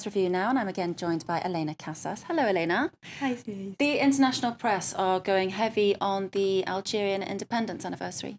Review now, and I'm again joined by Elena Casas. Hello, Elena. Hi, Steve. The international press are going heavy on the Algerian independence anniversary.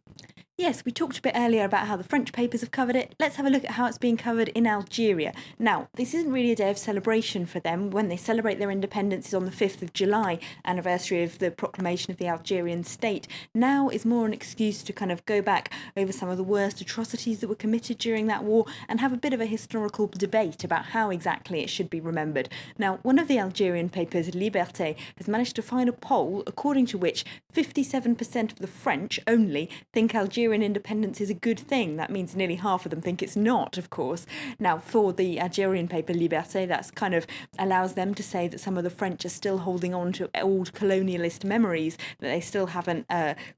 Yes, we talked a bit earlier about how the French papers have covered it. Let's have a look at how it's being covered in Algeria. Now, this isn't really a day of celebration for them. When they celebrate their independence is on the 5th of July, anniversary of the proclamation of the Algerian state. Now is more an excuse to kind of go back over some of the worst atrocities that were committed during that war and have a bit of a historical debate about how exactly it should be remembered. Now, one of the Algerian papers, Liberté, has managed to find a poll according to which 57% of the French only think Algerian independence is a good thing. That means nearly half of them think it's not, of course. Now, for the Algerian paper Liberté, that's kind of allows them to say that some of the French are still holding on to old colonialist memories, that they still haven't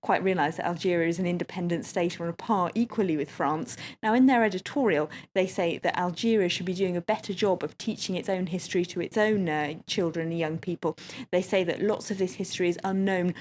quite realised that Algeria is an independent state on a par equally with France. Now, in their editorial, they say that Algeria should be doing a better job of teaching its own history to its own children and young people. They say that lots of this history is unknown.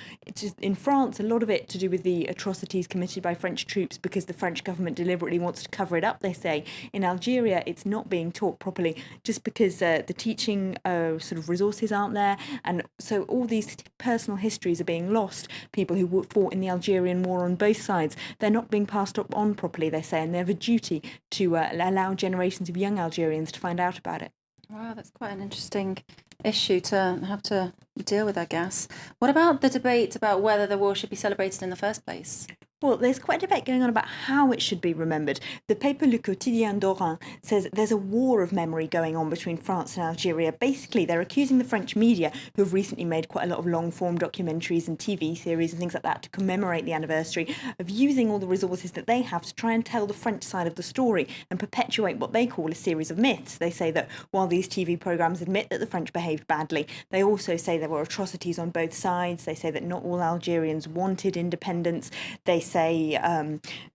In France, a lot of it to do with the atrocities committed by French troops because the French government deliberately wants to cover it up, they say. In Algeria, it's not being taught properly just because the teaching sort of resources aren't there, and so all these personal histories are being lost. People who fought in the Algerian war on both sides, they're not being passed on properly, they say, and they have a duty to allow generations of young Algerians to find out about it. Wow, that's quite an interesting issue to have to deal with, I guess. What about the debate about whether the war should be celebrated in the first place? Well, there's quite a debate going on about how it should be remembered. The paper Le Quotidien d'Oran says there's a war of memory going on between France and Algeria. Basically, they're accusing the French media, who have recently made quite a lot of long-form documentaries and TV series and things like that to commemorate the anniversary, of using all the resources that they have to try and tell the French side of the story and perpetuate what they call a series of myths. They say that while these TV programmes admit that the French behaved badly, they also say there were atrocities on both sides. They say that not all Algerians wanted independence. They say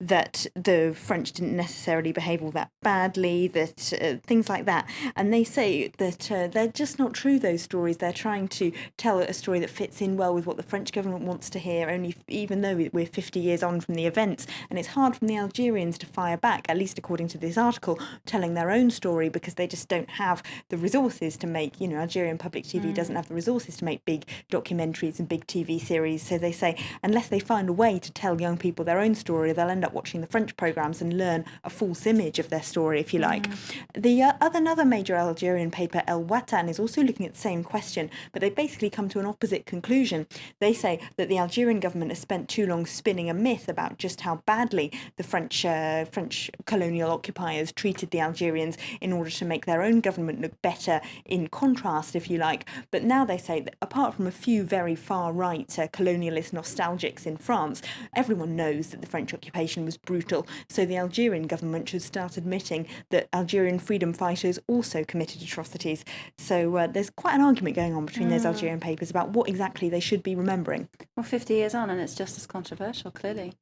that the French didn't necessarily behave all that badly, that things like that. And they say that they're just not true, those stories. They're trying to tell a story that fits in well with what the French government wants to hear, even though we're 50 years on from the events. And it's hard from the Algerians to fire back, at least according to this article, telling their own story because they just don't have the resources to make, Algerian public TV doesn't have the resources to make big documentaries and big TV series. So they say unless they find a way to tell young people their own story, they'll end up watching the French programmes and learn a false image of their story, if you like. The another major Algerian paper, El Watan, is also looking at the same question, but they basically come to an opposite conclusion. They say that the Algerian government has spent too long spinning a myth about just how badly the French colonial occupiers treated the Algerians in order to make their own government look better in contrast, if you like. But now they say that apart from a few very far-right colonialist nostalgics in France, everyone knows that the French occupation was brutal, so the Algerian government should start admitting that Algerian freedom fighters also committed atrocities. So there's quite an argument going on between those Algerian papers about what exactly they should be remembering. Well, 50 years on, and it's just as controversial, clearly.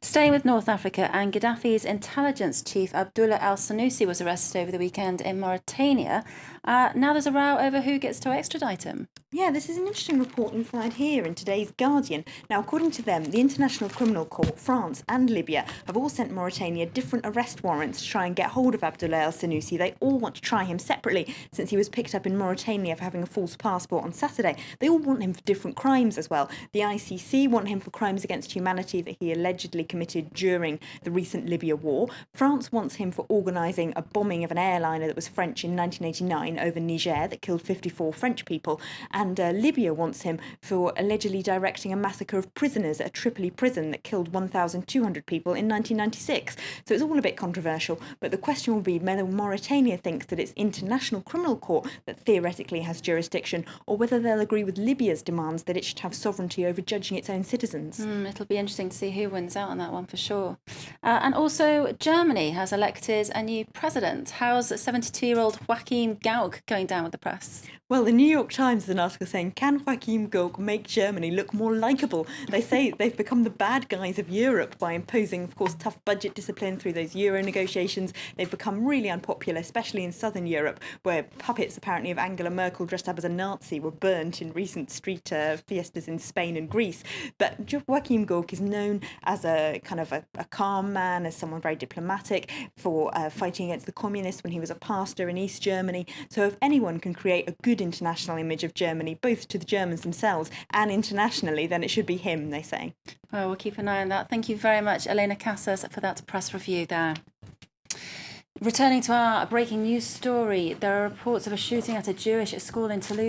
Staying with North Africa, and Gaddafi's intelligence chief Abdullah al-Senussi was arrested over the weekend in Mauritania. Now there's a row over who gets to extradite him. Yeah, this is an interesting report inside here in today's Guardian. Now, according to them, the International Criminal Court, France and Libya have all sent Mauritania different arrest warrants to try and get hold of Abdullah el-Senussi. They all want to try him separately since he was picked up in Mauritania for having a false passport on Saturday. They all want him for different crimes as well. The ICC want him for crimes against humanity that he allegedly committed during the recent Libya war. France wants him for organising a bombing of an airliner that was French in 1989 over Niger that killed 54 French people. And Libya wants him for allegedly directing a massacre of prisoners at a Tripoli prison that killed 1,200 people in 1996. So it's all a bit controversial, but the question will be whether Mauritania thinks that it's International Criminal Court that theoretically has jurisdiction, or whether they'll agree with Libya's demands that it should have sovereignty over judging its own citizens. It'll be interesting to see who wins out on that one for sure. And also, Germany has elected a new president. How's 72-year-old Joachim Gauck going down with the press? Well, the New York Times article saying, can Joachim Gauck make Germany look more likeable? They say they've become the bad guys of Europe by imposing, of course, tough budget discipline through those Euro negotiations. They've become really unpopular, especially in southern Europe, where puppets apparently of Angela Merkel dressed up as a Nazi were burnt in recent street fiestas in Spain and Greece. But Joachim Gauck is known as a kind of a calm man, as someone very diplomatic, for fighting against the communists when he was a pastor in East Germany. So if anyone can create a good international image of Germany, both to the Germans themselves and internationally, then it should be him, they say. Well, we'll keep an eye on that. Thank you very much, Elena Casas, for that press review there. Returning to our breaking news story, there are reports of a shooting at a Jewish school in Toulouse.